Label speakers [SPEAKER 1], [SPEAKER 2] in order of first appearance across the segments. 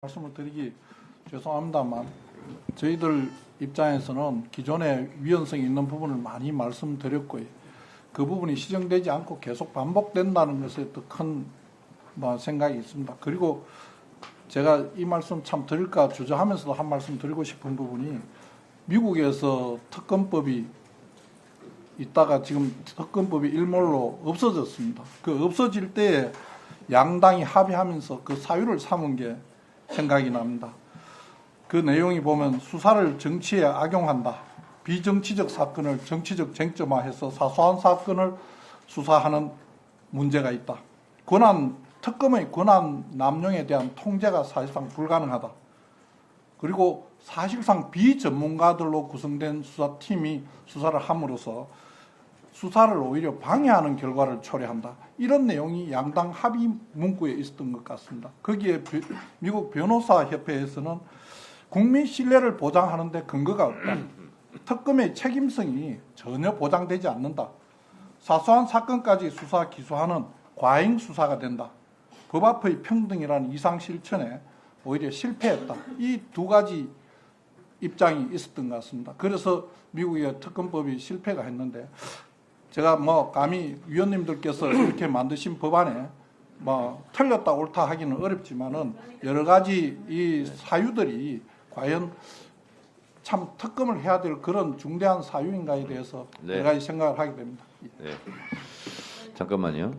[SPEAKER 1] 말씀을 드리기 죄송합니다만 저희들 입장에서는 기존에 위헌성이 있는 부분을 많이 말씀드렸고요. 그 부분이 시정되지 않고 계속 반복된다는 것에 더 큰 생각이 있습니다. 그리고 제가 이 말씀 참 드릴까 주저하면서도 한 말씀 드리고 싶은 부분이 미국에서 특검법이 있다가 지금 특검법이 일몰로 없어졌습니다. 그 없어질 때에 양당이 합의하면서 그 사유를 삼은 게 생각이 납니다. 그 내용이 보면 수사를 정치에 악용한다. 비정치적 사건을 정치적 쟁점화해서 사소한 사건을 수사하는 문제가 있다. 특검의 권한 남용에 대한 통제가 사실상 불가능하다. 그리고 사실상 비전문가들로 구성된 수사팀이 수사를 함으로써 수사를 오히려 방해하는 결과를 초래한다. 이런 내용이 양당 합의 문구에 있었던 것 같습니다. 거기에 미국 변호사협회에서는 국민 신뢰를 보장하는 데 근거가 없다. 특검의 책임성이 전혀 보장되지 않는다. 사소한 사건까지 수사 기소하는 과잉 수사가 된다. 법 앞의 평등이라는 이상 실천에 오히려 실패했다. 이 두 가지 입장이 있었던 것 같습니다. 그래서 미국의 특검법이 실패가 했는데 제가 감히 위원님들께서 이렇게 만드신 법안에 틀렸다 옳다 하기는 어렵지만은 여러 가지 이 사유들이 과연 참 특검을 해야 될 그런 중대한 사유인가에 대해서 여러 가지 생각을 하게 됩니다.
[SPEAKER 2] 네. 잠깐만요.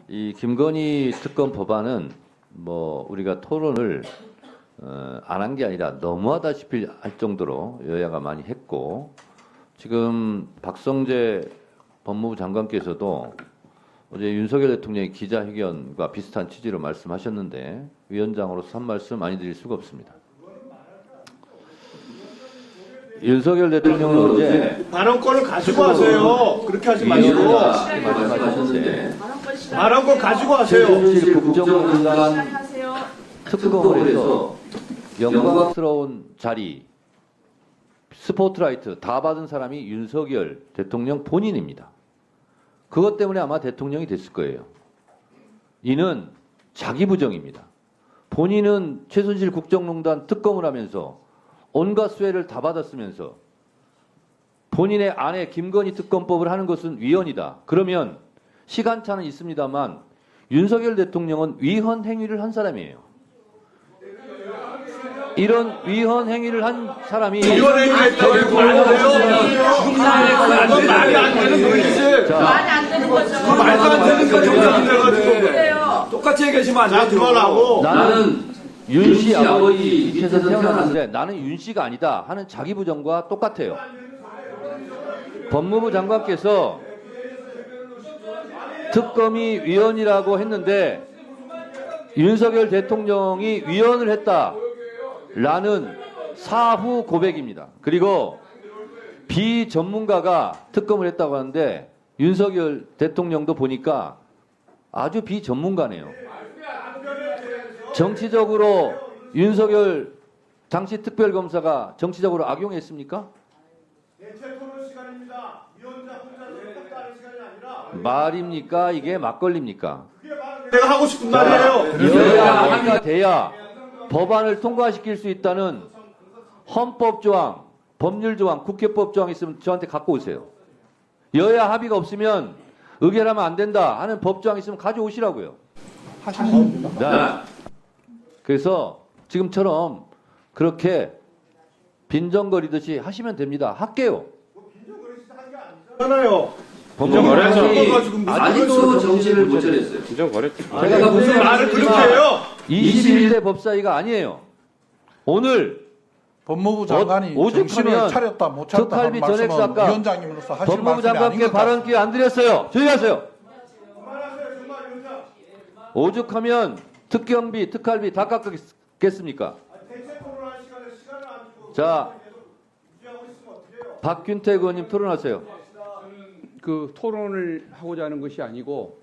[SPEAKER 2] 이 김건희 특검 법안은 우리가 토론을 안 한 게 아니라 너무하다시피 할 정도로 여야가 많이 했고 지금 박성재 법무부 장관께서도 어제 윤석열 대통령의 기자회견과 비슷한 취지로 말씀하셨는데 위원장으로서 한 말씀 많이 드릴 수가 없습니다. 윤석열 대통령은 어제
[SPEAKER 3] 발언권을 가지고 하세요. 그렇게 하지 마시고
[SPEAKER 2] 말씀하셨는데
[SPEAKER 3] 발언권 가지고 하세요.
[SPEAKER 2] 최순실 국정농단 특검을 해서 영광스러운 자리 스포트라이트 다 받은 사람이 윤석열 대통령 본인입니다. 그것 때문에 아마 대통령이 됐을 거예요. 이는 자기 부정입니다. 본인은 최순실 국정농단 특검을 하면서 온갖 수혜를 다 받았으면서 본인의 아내 김건희 특검법을 하는 것은 위헌이다. 그러면 시간차는 있습니다만 윤석열 대통령은 위헌 행위를 한 사람이에요. 이런 위헌 행위를 한 사람이
[SPEAKER 3] 위헌 행위를 했다고 말이 안 되는 거지.
[SPEAKER 4] 말이 안 되는 거죠.
[SPEAKER 3] 말도 안 되는 거 정상인데가지고 똑같이 얘기하시면 안 돼요. 그만하고
[SPEAKER 2] 나는 윤 씨 아버지 밑에서 태어났는데 나는 윤 씨가 아니다 하는 자기 부정과 똑같아요. 법무부 장관께서 특검이 위헌이라고 했는데 윤석열 대통령이 위헌을 했다라는 사후 고백입니다. 그리고 비전문가가 특검을 했다고 하는데 윤석열 대통령도 보니까 아주 비전문가네요. 정치적으로 윤석열 당시 특별검사가 정치적으로 악용했습니까?
[SPEAKER 3] 대체 토론 시간입니다. 위원장 혼자서 했다는 시간이 아니라
[SPEAKER 2] 말입니까? 이게 막걸리입니까?
[SPEAKER 3] 내가 하고 싶은 말이에요.
[SPEAKER 2] 여야 합의가 돼야 법안을 통과시킬 수 있다는 헌법 조항, 법률 조항, 국회법 조항이 있으면 저한테 갖고 오세요. 여야 합의가 없으면 의결하면 안 된다 하는 법 조항이 있으면 가져오시라고요.
[SPEAKER 1] 하시면 됩니다.
[SPEAKER 2] 네. 그래서 지금처럼 그렇게 빈정거리듯이 하시면 됩니다. 할게요.
[SPEAKER 3] 하나요.
[SPEAKER 2] 아직도 정신을 못 차렸어요. 제가 무슨
[SPEAKER 3] 말을 그렇게 해요?
[SPEAKER 2] 21대 법사위가 아니에요. 오늘
[SPEAKER 1] 법무부 장관이 정신을
[SPEAKER 2] 오죽하면
[SPEAKER 1] 차렸다 못 차렸다 하는
[SPEAKER 2] 특활비
[SPEAKER 1] 말씀은
[SPEAKER 2] 전액사과
[SPEAKER 1] 위원장님으로서 하실
[SPEAKER 2] 법무부
[SPEAKER 1] 말씀이 아닌
[SPEAKER 2] 장관께
[SPEAKER 1] 것
[SPEAKER 2] 발언
[SPEAKER 1] 같습니다.
[SPEAKER 2] 기회 안 드렸어요. 조용히 하세요. 오죽하면 특경비, 특활비 다 깎겠습니까? 자, 박균택 의원님 토론하세요.
[SPEAKER 5] 그 토론을 하고자 하는 것이 아니고